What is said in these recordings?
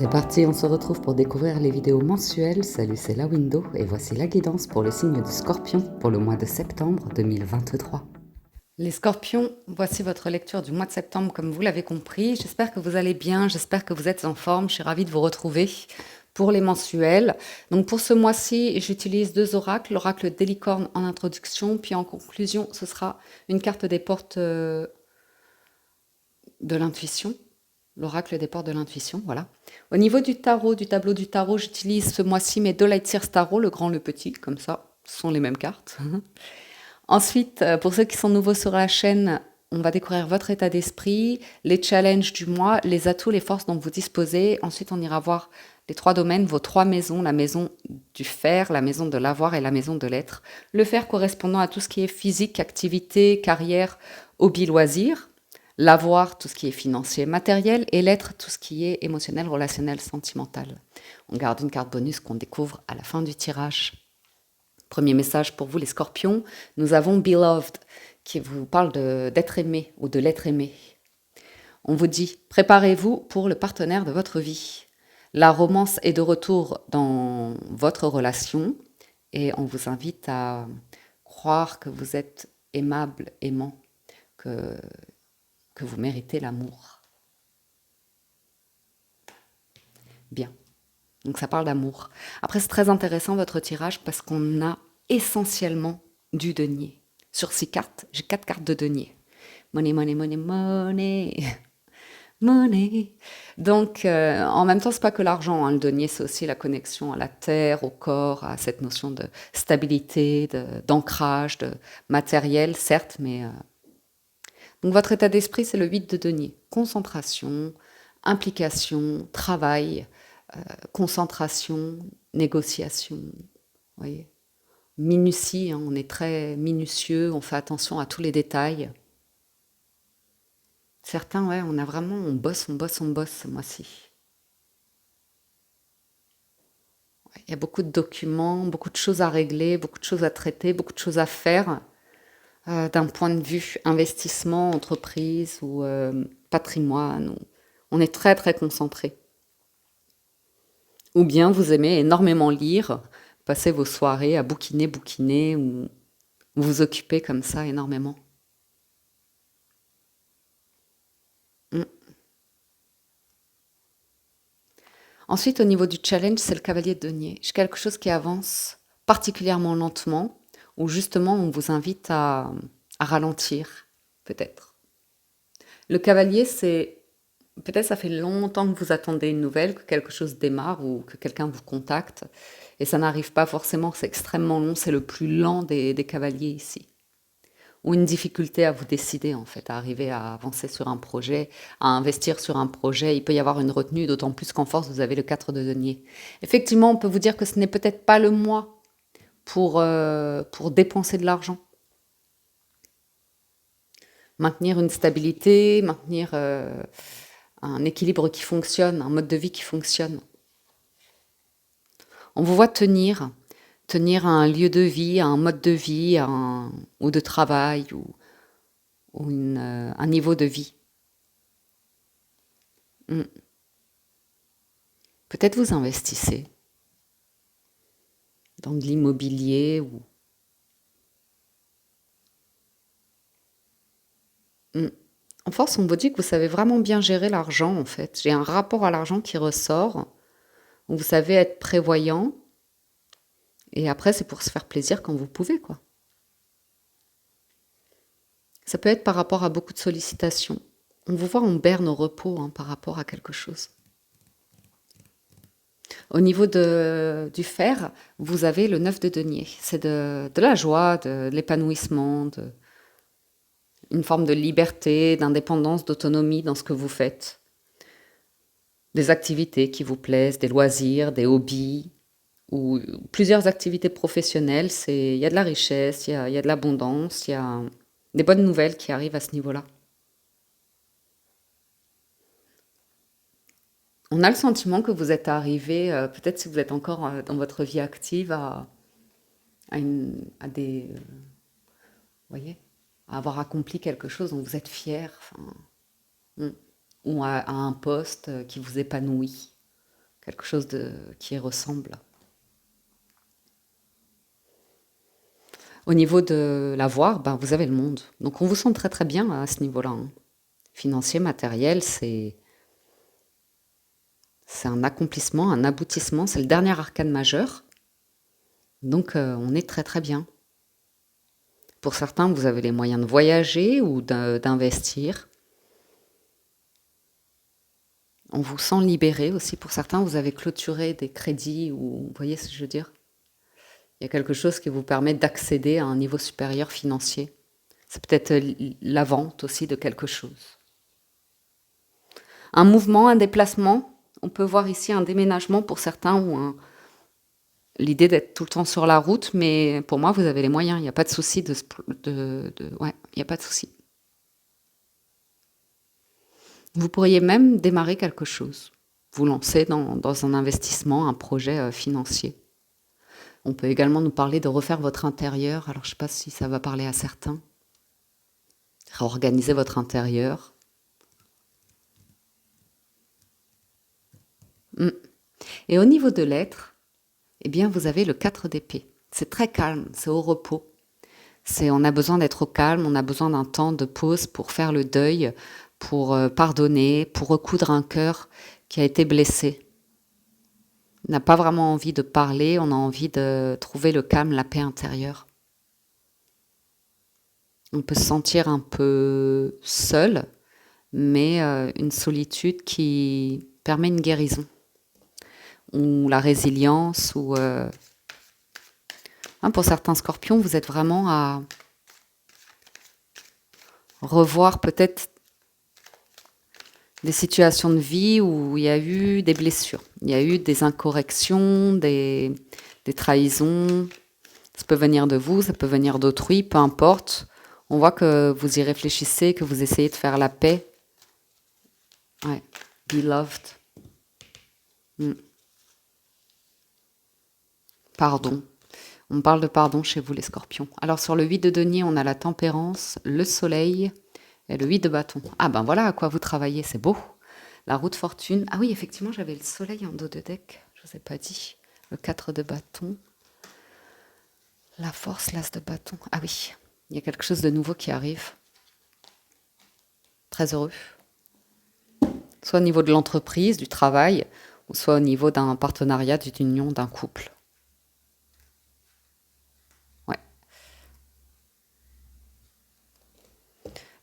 C'est parti, on se retrouve pour découvrir les vidéos mensuelles. Salut, c'est Lawindo et voici la guidance pour le signe du Scorpion pour le mois de septembre 2023. Les Scorpions, voici votre lecture du mois de septembre comme vous l'avez compris. J'espère que vous allez bien, j'espère que vous êtes en forme. Je suis ravie de vous retrouver pour les mensuels. Donc pour ce mois-ci, j'utilise deux oracles, l'oracle des licornes en introduction, puis en conclusion, ce sera une carte des portes de l'intuition. L'oracle des portes de l'intuition, voilà. Au niveau du tarot, du tableau du tarot, j'utilise ce mois-ci mes deux Lightseers Tarot, le grand, le petit, comme ça, ce sont les mêmes cartes. Ensuite, pour ceux qui sont nouveaux sur la chaîne, on va découvrir votre état d'esprit, les challenges du mois, les atouts, les forces dont vous disposez. Ensuite, on ira voir les trois domaines, vos trois maisons, la maison du faire, la maison de l'avoir et la maison de l'être. Le faire correspondant à tout ce qui est physique, activité, carrière, hobby, loisir. L'avoir, tout ce qui est financier, matériel, et l'être, tout ce qui est émotionnel, relationnel, sentimental. On garde une carte bonus qu'on découvre à la fin du tirage. Premier message pour vous les Scorpions, nous avons Beloved, qui vous parle d'être aimé ou de l'être aimé. On vous dit, préparez-vous pour le partenaire de votre vie. La romance est de retour dans votre relation et on vous invite à croire que vous êtes aimable, aimant, que vous méritez l'amour. Bien. Donc ça parle d'amour. Après, c'est très intéressant votre tirage parce qu'on a essentiellement du denier. Sur 6 cartes, j'ai 4 cartes de denier. Money, money, money, money. Money. Donc, en même temps, c'est pas que l'argent. Hein. Le denier, c'est aussi la connexion à la terre, au corps, à cette notion de stabilité, d'ancrage, de matériel, certes, mais... Donc, votre état d'esprit, c'est le 8 de denier. Concentration, implication, travail, concentration, négociation, voyez. Minutie, hein, on est très minutieux, on fait attention à tous les détails. Certains, ouais, on bosse ce mois-ci. Ouais, il y a beaucoup de documents, beaucoup de choses à régler, beaucoup de choses à traiter, beaucoup de choses à faire, d'un point de vue investissement, entreprise ou patrimoine. On est très très concentré. Ou bien vous aimez énormément lire, passer vos soirées à bouquiner, ou vous occuper comme ça énormément. Mm. Ensuite, au niveau du challenge, c'est le cavalier de denier. J'ai quelque chose qui avance particulièrement lentement, où justement on vous invite à ralentir, peut-être. Le cavalier, c'est... Peut-être ça fait longtemps que vous attendez une nouvelle, que quelque chose démarre ou que quelqu'un vous contacte. Et ça n'arrive pas forcément, c'est extrêmement long, c'est le plus lent des cavaliers ici. Ou une difficulté à vous décider, en fait, à arriver à avancer sur un projet, à investir sur un projet. Il peut y avoir une retenue, d'autant plus qu'en force, vous avez le 4 de denier. Effectivement, on peut vous dire que ce n'est peut-être pas le mois pour dépenser de l'argent. Maintenir une stabilité, maintenir un équilibre qui fonctionne, un mode de vie qui fonctionne. On vous voit tenir à un lieu de vie, à un mode de vie, ou de travail, ou un niveau de vie. Mm. Peut-être vous investissez dans de l'immobilier ou... Mm. En force, on vous dit que vous savez vraiment bien gérer l'argent, en fait. J'ai un rapport à l'argent qui ressort, où vous savez être prévoyant, et après, c'est pour se faire plaisir quand vous pouvez, quoi. Ça peut être par rapport à beaucoup de sollicitations. On vous voit en berne au repos hein, par rapport à quelque chose. Au niveau du fer, vous avez le 9 de denier. C'est de la joie, de l'épanouissement, une forme de liberté, d'indépendance, d'autonomie dans ce que vous faites. Des activités qui vous plaisent, des loisirs, des hobbies, ou plusieurs activités professionnelles. Il y a de la richesse, il y a de l'abondance, il y a des bonnes nouvelles qui arrivent à ce niveau-là. On a le sentiment que vous êtes arrivé, peut-être si vous êtes encore dans votre vie active, à des, voyez, à avoir accompli quelque chose dont vous êtes fier, ou à un poste qui vous épanouit. quelque chose qui y ressemble. Au niveau de l'avoir, ben, vous avez le monde. Donc on vous sent très très bien à ce niveau-là, hein. Financier, matériel, c'est un accomplissement, un aboutissement. C'est le dernier arcane majeur. Donc on est très très bien. Pour certains, vous avez les moyens de voyager ou d'investir. On vous sent libéré aussi. Pour certains, vous avez clôturé des crédits ou vous voyez ce que je veux dire? Il y a quelque chose qui vous permet d'accéder à un niveau supérieur financier. C'est peut-être la vente aussi de quelque chose. Un mouvement, un déplacement. On peut voir ici un déménagement pour certains ou l'idée d'être tout le temps sur la route, mais pour moi, vous avez les moyens. Il n'y a pas de souci ouais, il n'y a pas de souci. Vous pourriez même démarrer quelque chose, vous lancer dans un investissement, un projet financier. On peut également nous parler de refaire votre intérieur. Alors, je ne sais pas si ça va parler à certains. Réorganiser votre intérieur. Et au niveau de l'être, eh bien, vous avez le 4 d'épée. C'est très calme, c'est au repos. On a besoin d'être au calme, on a besoin d'un temps de pause pour faire le deuil, pour pardonner, pour recoudre un cœur qui a été blessé. On n'a pas vraiment envie de parler, on a envie de trouver le calme, la paix intérieure. On peut se sentir un peu seul, mais une solitude qui permet une guérison. Ou la résilience, ou... pour certains scorpions, vous êtes vraiment à revoir peut-être des situations de vie où il y a eu des blessures, il y a eu des incorrections, des trahisons. Ça peut venir de vous, ça peut venir d'autrui, peu importe. On voit que vous y réfléchissez, que vous essayez de faire la paix. Ouais. Beloved. Pardon. On parle de pardon chez vous les scorpions. Alors sur le 8 de denier, on a la tempérance, le soleil et le 8 de bâton. Ah ben voilà à quoi vous travaillez, c'est beau. La roue de fortune. Ah oui, effectivement, j'avais le soleil en dos de deck. Je vous ai pas dit. Le 4 de bâton. La force, l'as de bâton. Ah oui, il y a quelque chose de nouveau qui arrive. Très heureux. Soit au niveau de l'entreprise, du travail, ou soit au niveau d'un partenariat, d'une union, d'un couple. Ouais.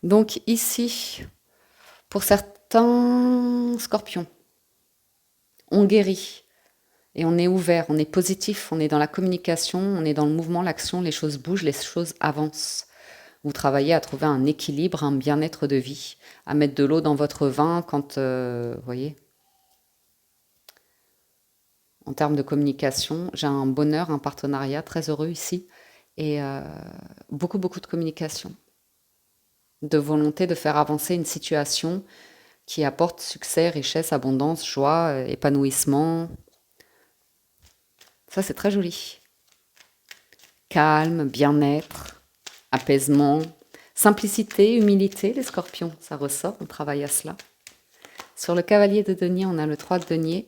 Donc ici, pour certains scorpions, on guérit. Et on est ouvert, on est positif, on est dans la communication, on est dans le mouvement, l'action, les choses bougent, les choses avancent. Vous travaillez à trouver un équilibre, un bien-être de vie, à mettre de l'eau dans votre vin quand, vous voyez, en termes de communication, j'ai un bonheur, un partenariat très heureux ici et beaucoup, beaucoup de communication, de volonté de faire avancer une situation qui apporte succès, richesse, abondance, joie, épanouissement. Ça, c'est très joli. Calme, bien-être, apaisement, simplicité, humilité, les scorpions, ça ressort, on travaille à cela. Sur le cavalier de denier, on a le 3 de denier,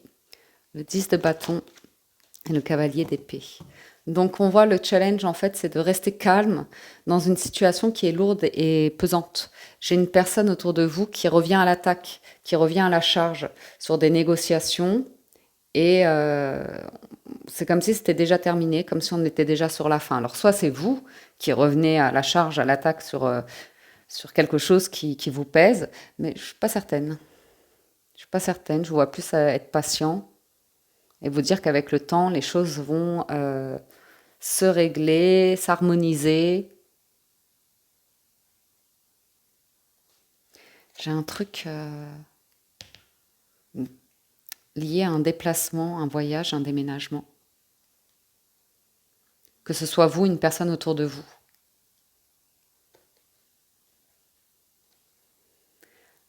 le 10 de bâton et le cavalier d'épée. Donc on voit le challenge en fait, c'est de rester calme dans une situation qui est lourde et pesante. J'ai une personne autour de vous qui revient à l'attaque, qui revient à la charge sur des négociations et c'est comme si c'était déjà terminé, comme si on était déjà sur la fin. Alors soit c'est vous qui revenez à la charge, à l'attaque sur quelque chose qui vous pèse, mais je suis pas certaine. Je suis pas certaine, je vois plus être patient et vous dire qu'avec le temps, les choses vont se régler, s'harmoniser. J'ai un truc lié à un déplacement, un voyage, un déménagement. Que ce soit vous, une personne autour de vous.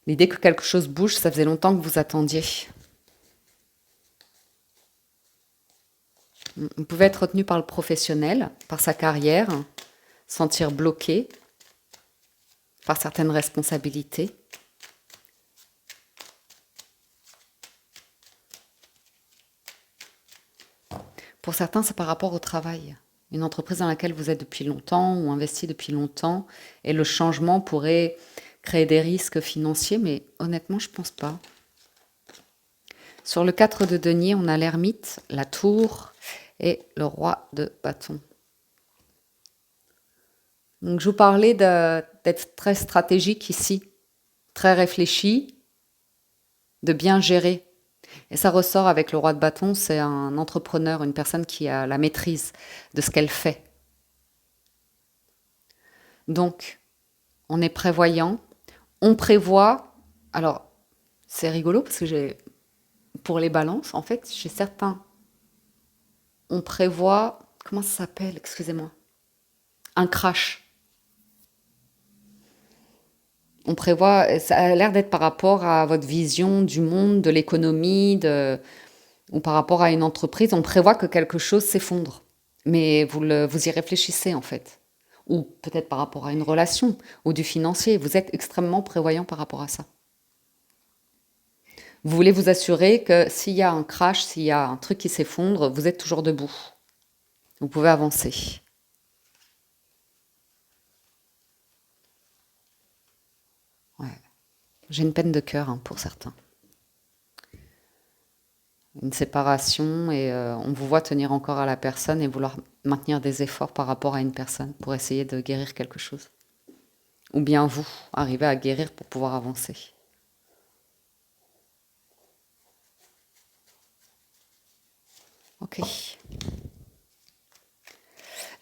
L'idée que quelque chose bouge, ça faisait longtemps que vous attendiez. Vous pouvez être retenu par le professionnel, par sa carrière, sentir bloqué par certaines responsabilités. Pour certains, c'est par rapport au travail. Une entreprise dans laquelle vous êtes depuis longtemps ou investi depuis longtemps, et le changement pourrait créer des risques financiers, mais honnêtement, je pense pas. Sur le 4 de denier, on a l'ermite, la tour et le roi de bâton. Donc, je vous parlais d'être très stratégique ici, très réfléchi, de bien gérer. Et ça ressort avec le roi de bâton, c'est un entrepreneur, une personne qui a la maîtrise de ce qu'elle fait. Donc, on est prévoyant, on prévoit. Alors, c'est rigolo parce que pour les balances, en fait, chez certains, on prévoit, comment ça s'appelle, excusez-moi, un crash. On prévoit, ça a l'air d'être par rapport à votre vision du monde, de l'économie, ou par rapport à une entreprise. On prévoit que quelque chose s'effondre. Mais vous y réfléchissez en fait. Ou peut-être par rapport à une relation, ou du financier. Vous êtes extrêmement prévoyant par rapport à ça. Vous voulez vous assurer que s'il y a un crash, s'il y a un truc qui s'effondre, vous êtes toujours debout. Vous pouvez avancer. Ouais. J'ai une peine de cœur pour certains. Une séparation et on vous voit tenir encore à la personne et vouloir maintenir des efforts par rapport à une personne pour essayer de guérir quelque chose. Ou bien vous, arriver à guérir pour pouvoir avancer. Ok.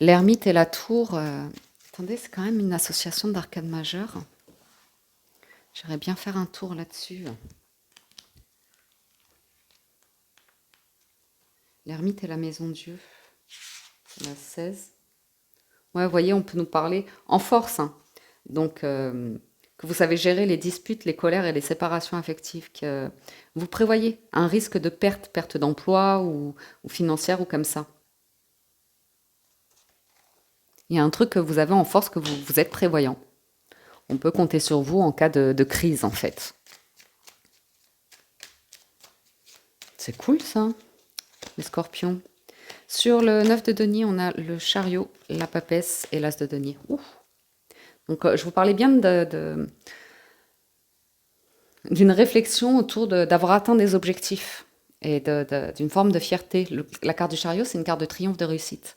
L'ermite et la tour, attendez, c'est quand même une association d'arcades majeures. J'aimerais bien faire un tour là-dessus. L'ermite et la maison Dieu, c'est la 16. Ouais, vous voyez, on peut nous parler en force. Donc, que vous savez gérer les disputes, les colères et les séparations affectives, que vous prévoyez un risque de perte d'emploi ou financière ou comme ça. Il y a un truc que vous avez en force, que vous êtes prévoyant. On peut compter sur vous en cas de crise, en fait. C'est cool, ça, les scorpions. Sur le 9 de denier, on a le chariot, la papesse et l'as de denier. Ouh. Donc, je vous parlais bien d'une réflexion autour d'avoir atteint des objectifs et d'une forme de fierté. La carte du chariot, c'est une carte de triomphe, de réussite.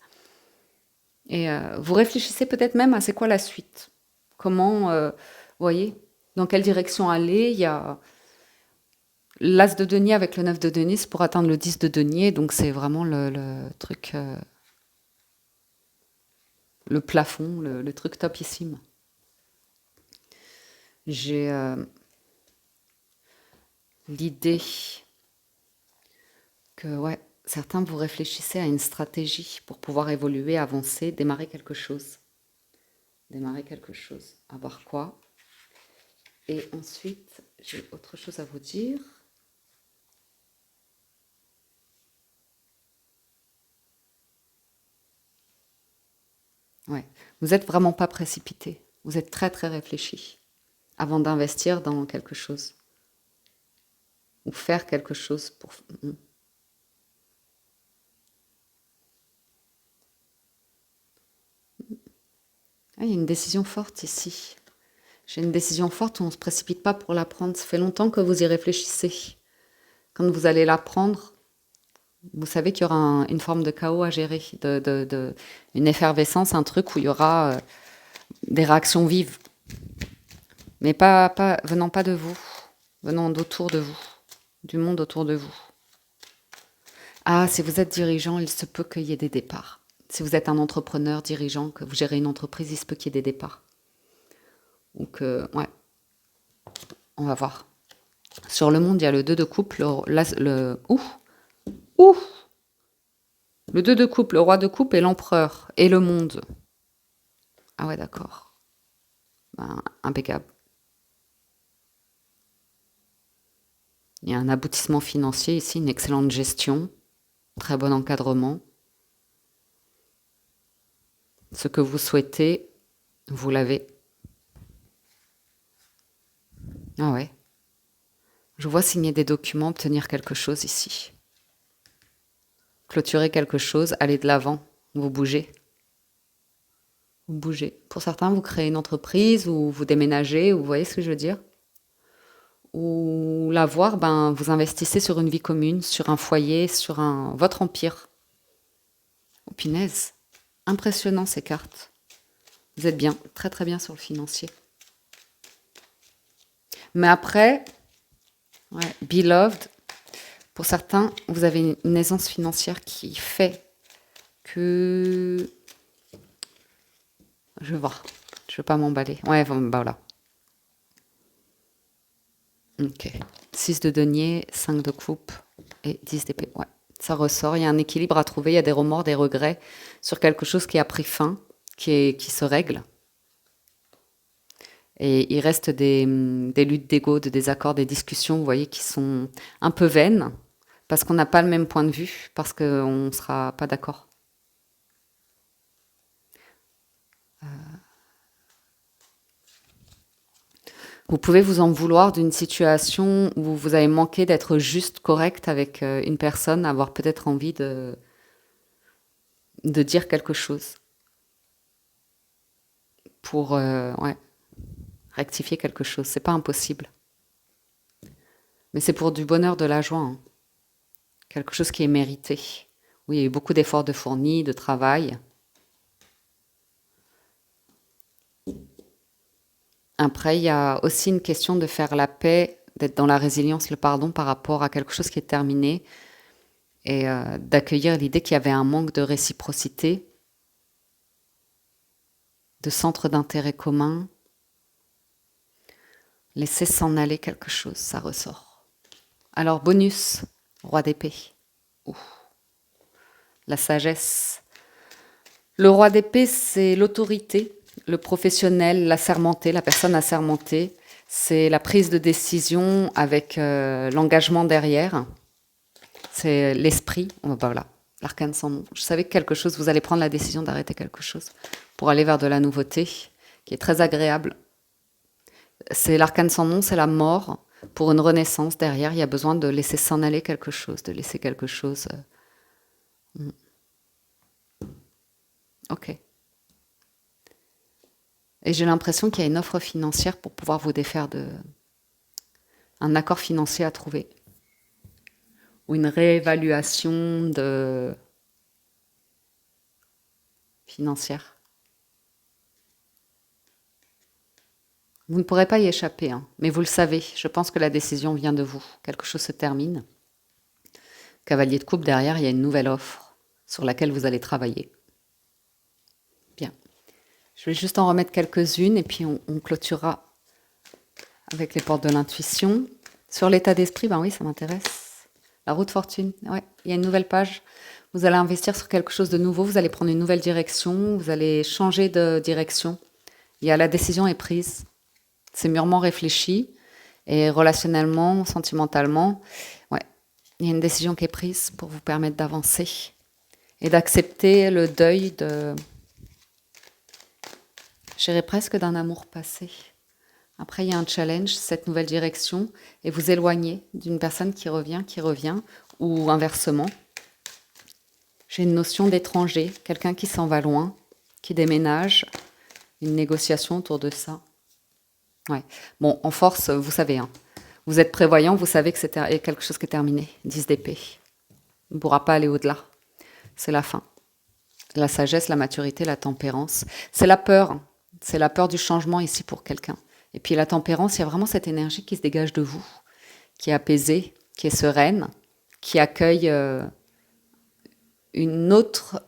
Et vous réfléchissez peut-être même à c'est quoi la suite. Comment, vous voyez, dans quelle direction aller. Il y a l'as de denier avec le 9 de denier, c'est pour atteindre le 10 de denier. Donc c'est vraiment le truc, le plafond, le truc topissime. J'ai l'idée que, ouais, certains vous réfléchissez à une stratégie pour pouvoir évoluer, avancer, démarrer quelque chose. Démarrer quelque chose. À voir quoi. Et ensuite, j'ai autre chose à vous dire. Ouais. Vous n'êtes vraiment pas précipité. Vous êtes très très réfléchi avant d'investir dans quelque chose. Ou faire quelque chose pour... Ah, il y a une décision forte ici. J'ai une décision forte où on ne se précipite pas pour la prendre. Ça fait longtemps que vous y réfléchissez. Quand vous allez la prendre, vous savez qu'il y aura une forme de chaos à gérer, une effervescence, un truc où il y aura des réactions vives. Mais venant pas de vous, venant d'autour de vous, du monde autour de vous. Ah, si vous êtes dirigeant, il se peut qu'il y ait des départs. Si vous êtes un entrepreneur, dirigeant, que vous gérez une entreprise, il se peut qu'il y ait des départs. Donc, ouais, on va voir. Sur le monde, il y a le 2 de coupe, le 2 de coupe, le roi de coupe et l'empereur. Et le monde. Ah ouais, d'accord. Ben, impeccable. Il y a un aboutissement financier ici, une excellente gestion, très bon encadrement. Ce que vous souhaitez, vous l'avez. Ah ouais. Je vois signer des documents, obtenir quelque chose ici. clôturez quelque chose, allez de l'avant, vous bougez. Vous bougez. Pour certains, vous créez une entreprise ou vous déménagez, ou vous voyez ce que je veux dire? Ou l'avoir, ben, vous investissez sur une vie commune, sur un foyer, sur votre empire. Oh, punaise, impressionnant ces cartes. Vous êtes bien, très très bien sur le financier. Mais après, ouais, beloved, pour certains, vous avez une aisance financière qui fait que... Je vais voir, je ne veux pas m'emballer. Ouais, bah voilà. Ok. 6 de denier, 5 de coupe et 10 d'épée. Ouais, ça ressort. Il y a un équilibre à trouver. Il y a des remords, des regrets sur quelque chose qui a pris fin, qui se règle. Et il reste des luttes d'ego, de désaccords, des discussions, vous voyez, qui sont un peu vaines, parce qu'on n'a pas le même point de vue, parce qu'on ne sera pas d'accord. Vous pouvez vous en vouloir d'une situation où vous avez manqué d'être juste, correct avec une personne, avoir peut-être envie de dire quelque chose pour ouais, rectifier quelque chose. C'est pas impossible. Mais c'est pour du bonheur, de la joie, hein. Quelque chose qui est mérité. Oui, il y a eu beaucoup d'efforts de fournis, de travail. Après, il y a aussi une question de faire la paix, d'être dans la résilience, le pardon par rapport à quelque chose qui est terminé et d'accueillir l'idée qu'il y avait un manque de réciprocité, de centre d'intérêt commun. Laisser s'en aller quelque chose, ça ressort. Alors, bonus, roi d'épée. Ouh, la sagesse. Le roi d'épée, c'est l'autorité, le professionnel, l'assermenté, la personne assermentée. C'est la prise de décision avec l'engagement derrière. C'est l'esprit. Oh, bah voilà, l'arcane sans nom. Je savais que quelque chose, vous allez prendre la décision d'arrêter quelque chose pour aller vers de la nouveauté, qui est très agréable. C'est l'arcane sans nom, c'est la mort. Pour une renaissance, derrière, il y a besoin de laisser s'en aller quelque chose, de laisser quelque chose. Ok. Et j'ai l'impression qu'il y a une offre financière pour pouvoir vous défaire de... Un accord financier à trouver. Ou une réévaluation de... financière. Vous ne pourrez pas y échapper, hein, mais vous le savez. Je pense que la décision vient de vous. Quelque chose se termine. Cavalier de coupe, derrière, il y a une nouvelle offre sur laquelle vous allez travailler. Bien. Je vais juste en remettre quelques-unes et puis on clôturera avec les portes de l'intuition. Sur l'état d'esprit, ben oui, ça m'intéresse. La roue de fortune, ouais, il y a une nouvelle page. Vous allez investir sur quelque chose de nouveau, vous allez prendre une nouvelle direction, vous allez changer de direction. La décision est prise. C'est mûrement réfléchi. Et relationnellement, sentimentalement, ouais, il y a une décision qui est prise pour vous permettre d'avancer et d'accepter le deuil de... J'irais presque d'un amour passé. Après, il y a un challenge, cette nouvelle direction, et vous éloignez d'une personne qui revient, ou inversement. J'ai une notion d'étranger, quelqu'un qui s'en va loin, qui déménage, une négociation autour de ça. Ouais. Bon, en force, vous savez, hein. Vous êtes prévoyant, vous savez que c'est quelque chose qui est terminé. 10 d'épée. On ne pourra pas aller au-delà. C'est la fin. La sagesse, la maturité, la tempérance. C'est la peur. C'est la peur du changement ici pour quelqu'un. Et puis la tempérance, il y a vraiment cette énergie qui se dégage de vous, qui est apaisée, qui est sereine, qui accueille une autre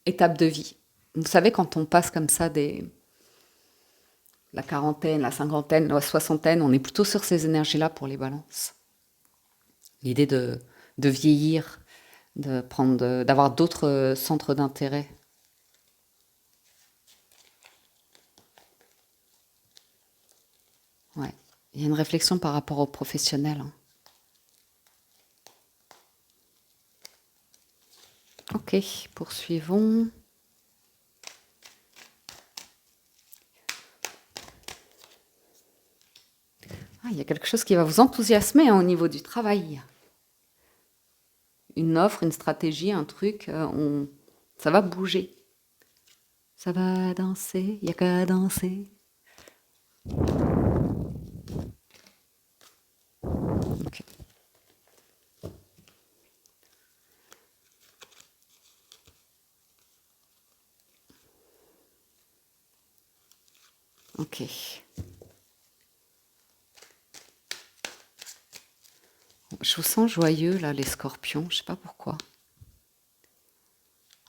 étape de vie. Vous savez, quand on passe comme ça la quarantaine, la cinquantaine, la soixantaine, on est plutôt sur ces énergies-là pour les balances. L'idée de vieillir, d'avoir d'autres centres d'intérêt. Ouais. Il y a une réflexion par rapport aux professionnels, hein. Ok, poursuivons. Ah, il y a quelque chose qui va vous enthousiasmer, hein, au niveau du travail. une offre, une stratégie, un truc, ça va bouger. Ça va danser, y a qu'à danser. Ok. Ok. Je vous sens joyeux là, les scorpions, je sais pas pourquoi.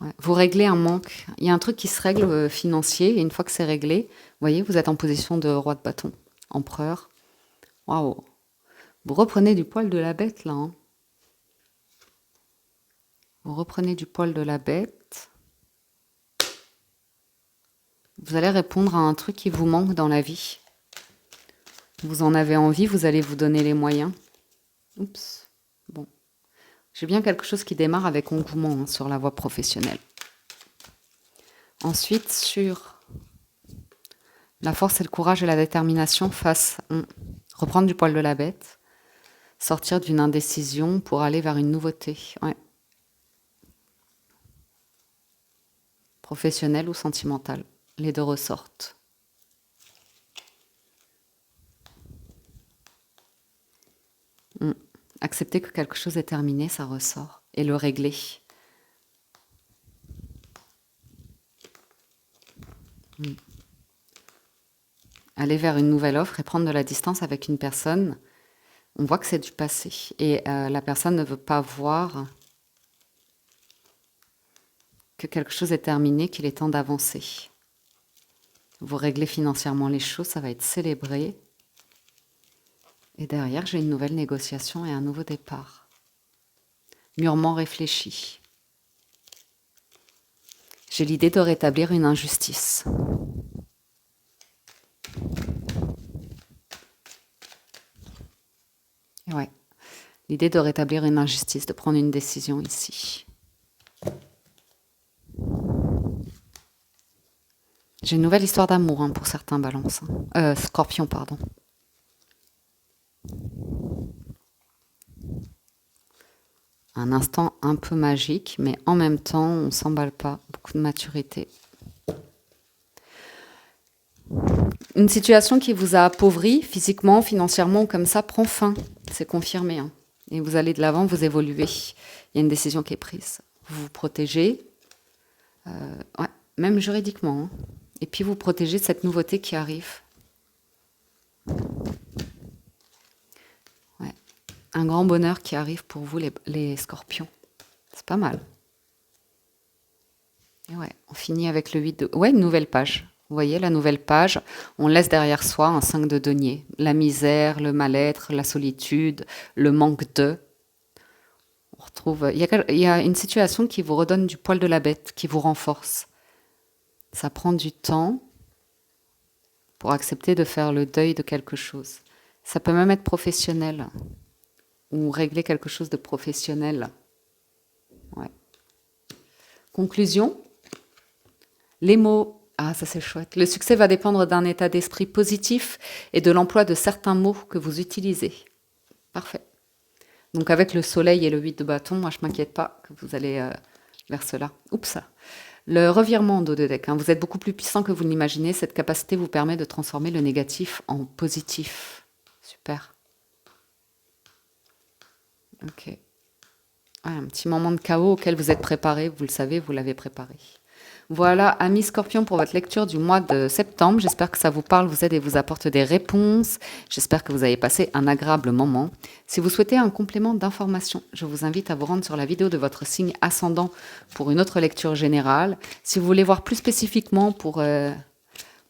Ouais. Vous réglez un manque. Il y a un truc qui se règle financier, et une fois que c'est réglé, vous voyez, vous êtes en position de roi de bâton, empereur. Waouh! Vous reprenez du poil de la bête là, hein. Vous reprenez du poil de la bête. Vous allez répondre à un truc qui vous manque dans la vie. Vous en avez envie, vous allez vous donner les moyens. Oups. Bon. J'ai bien quelque chose qui démarre avec engouement hein, sur la voie professionnelle. Ensuite, sur la force et le courage et la détermination face reprendre du poil de la bête, sortir d'une indécision pour aller vers une nouveauté. Ouais. Professionnelle ou sentimentale. Les deux ressortent. Accepter que quelque chose est terminé, ça ressort. Et le régler. Aller vers une nouvelle offre et prendre de la distance avec une personne, on voit que c'est du passé. Et la personne ne veut pas voir que quelque chose est terminé, qu'il est temps d'avancer. Vous réglez financièrement les choses, ça va être célébré. Et derrière, j'ai une nouvelle négociation et un nouveau départ. Mûrement réfléchi. J'ai l'idée de rétablir une injustice. Ouais. L'idée de rétablir une injustice, de prendre une décision ici. J'ai une nouvelle histoire d'amour hein, pour certains balances. Scorpions, pardon. Un instant un peu magique, mais en même temps, on ne s'emballe pas. Beaucoup de maturité. Une situation qui vous a appauvri physiquement, financièrement, comme ça, prend fin. C'est confirmé. Hein. Et vous allez de l'avant, vous évoluez. Il y a une décision qui est prise. Vous vous protégez, ouais, même juridiquement. Hein. Et puis vous protégez de cette nouveauté qui arrive. Ouais. Un grand bonheur qui arrive pour vous, les scorpions. C'est pas mal. Et ouais, on finit avec le 8 de... Ouais, une nouvelle page. Vous voyez, la nouvelle page, on laisse derrière soi un 5 de denier. La misère, le mal-être, la solitude, le manque de... On retrouve... Il y a une situation qui vous redonne du poil de la bête, qui vous renforce. Ça prend du temps pour accepter de faire le deuil de quelque chose. Ça peut même être professionnel ou régler quelque chose de professionnel. Ouais. Conclusion, les mots. Ah, ça c'est chouette. Le succès va dépendre d'un état d'esprit positif et de l'emploi de certains mots que vous utilisez. Parfait. Donc avec le soleil et le 8 de bâton, moi je ne m'inquiète pas que vous allez vers cela. Oups. Le revirement d'eau de deck. Hein. Vous êtes beaucoup plus puissant que vous ne l'imaginez. Cette capacité vous permet de transformer le négatif en positif. Super. Ok. Ouais, un petit moment de chaos auquel vous êtes préparé. Vous le savez, vous l'avez préparé. Voilà, amis Scorpions, pour votre lecture du mois de septembre. J'espère que ça vous parle, vous aide et vous apporte des réponses. J'espère que vous avez passé un agréable moment. Si vous souhaitez un complément d'information, je vous invite à vous rendre sur la vidéo de votre signe ascendant pour une autre lecture générale. Si vous voulez voir plus spécifiquement pour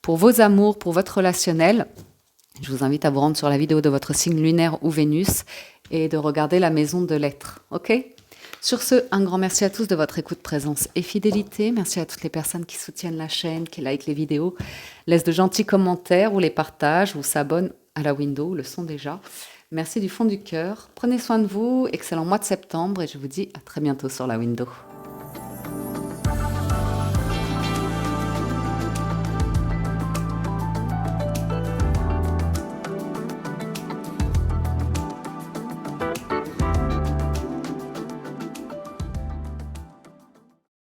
vos amours, pour votre relationnel, je vous invite à vous rendre sur la vidéo de votre signe lunaire ou Vénus et de regarder la maison de l'être. Ok ? Sur ce, un grand merci à tous de votre écoute, présence et fidélité. Merci à toutes les personnes qui soutiennent la chaîne, qui likent les vidéos, laissent de gentils commentaires ou les partagent ou s'abonnent à la window, le sont déjà. Merci du fond du cœur. Prenez soin de vous, excellent mois de septembre et je vous dis à très bientôt sur la window.